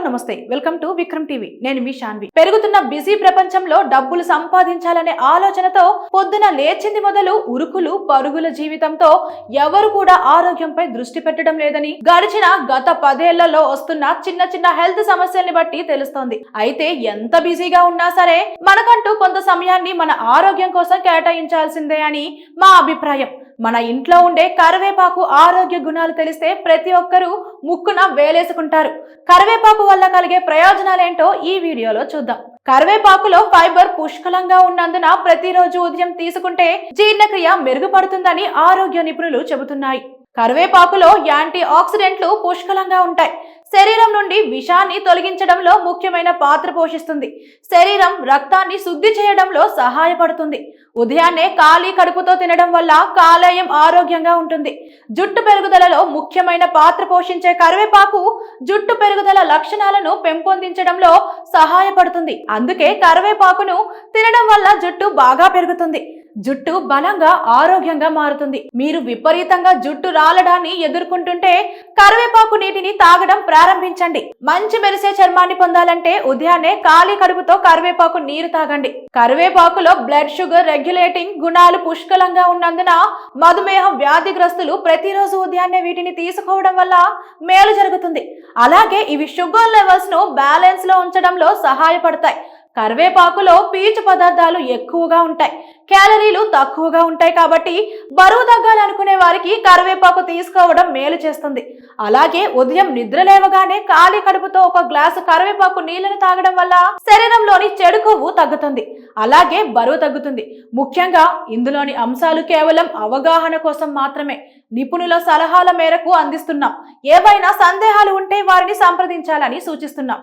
నమస్తే welcome to Vikram TV నేను మీ శాన్వి పెరుగుతున్న బిజీ ప్రపంచంలో డబ్బులు సంపాదించాలనే ఆలోచనతో పొద్దున లేచింది మొదలు ఉరుకులు పరుగుల జీవితంతో ఎవరు కూడా ఆరోగ్యంపై దృష్టి పెట్టడం లేదని గత 10 ఏళ్లలో వస్తున్న చిన్న చిన్న హెల్త్ సమస్యల్ని బట్టి తెలుస్తోంది అయితే ఎంత బిజీగా ఉన్నా సరే మనకంటూ కొంత సమయాన్ని మన ఆరోగ్యం కోసం కేటాయించాల్సిందే అని మా అభిప్రాయం మన ఇంట్లో ఉండే కరివేపాకు ఆరోగ్య గుణాలు తెలిస్తే ప్రతి ఒక్కరూ ముక్కున వేలేసుకుంటారు కరివేపాకు వల్ల కలిగే ప్రయోజనాలేంటో ఈ వీడియోలో చూద్దాం కరివేపాకులో ఫైబర్ పుష్కలంగా ఉన్నందున ప్రతిరోజు ఉదయం తీసుకుంటే జీర్ణక్రియ మెరుగుపడుతుందని ఆరోగ్య నిపుణులు చెబుతున్నాయి కరివేపాకులో యాంటీ ఆక్సిడెంట్లు పుష్కలంగా ఉంటాయి శరీరం నుండి విషాన్ని తొలగించడంలో ముఖ్యమైన పాత్ర పోషిస్తుంది శరీరం రక్తాన్ని శుద్ధి చేయడంలో సహాయపడుతుంది ఉదయాన్నే ఖాళీ కడుపుతో తినడం వల్ల కాలేయం ఆరోగ్యంగా ఉంటుంది జుట్టు పెరుగుదలలో ముఖ్యమైన పాత్ర పోషించే కరివేపాకు జుట్టు పెరుగుదల లక్షణాలను పెంపొందించడంలో సహాయపడుతుంది అందుకే కరివేపాకును తినడం వల్ల జుట్టు బాగా పెరుగుతుంది జుట్టు బలంగా ఆరోగ్యంగా మారుతుంది మీరు విపరీతంగా జుట్టు రాలడాన్ని ఎదుర్కొంటుంటే కరివేపాకు నీటిని తాగడం ప్రారంభించండి మంచి మెరిసే చర్మాన్ని పొందాలంటే ఉదయాన్నే ఖాళీ కడుపుతో కరివేపాకు నీరు తాగండి కరివేపాకులో బ్లడ్ షుగర్ రెగ్యులేటింగ్ గుణాలు పుష్కలంగా ఉన్నందున మధుమేహం వ్యాధిగ్రస్తులు ప్రతిరోజు ఉదయాన్నే వీటిని తీసుకోవడం వల్ల మేలు జరుగుతుంది అలాగే ఇవి షుగర్ లెవెల్స్ ను బ్యాలెన్స్ లో ఉంచడంలో సహాయపడతాయి కరివేపాకులో పీచు పదార్థాలు ఎక్కువగా ఉంటాయి క్యాలరీలు తక్కువగా ఉంటాయి కాబట్టి బరువు తగ్గాలనుకునే వారికి కరివేపాకు తీసుకోవడం మేలు చేస్తుంది అలాగే ఉదయం నిద్ర లేవగానే ఖాళీ కడుపుతో ఒక గ్లాసు కరివేపాకు నీళ్లను తాగడం వల్ల శరీరంలోని చెడు కొవ్వు తగ్గుతుంది అలాగే బరువు తగ్గుతుంది ముఖ్యంగా ఇందులోని అంశాలు కేవలం అవగాహన కోసం మాత్రమే నిపుణుల సలహాల మేరకు అందిస్తున్నాం ఏవైనా సందేహాలు ఉంటే వారిని సంప్రదించాలని సూచిస్తున్నాం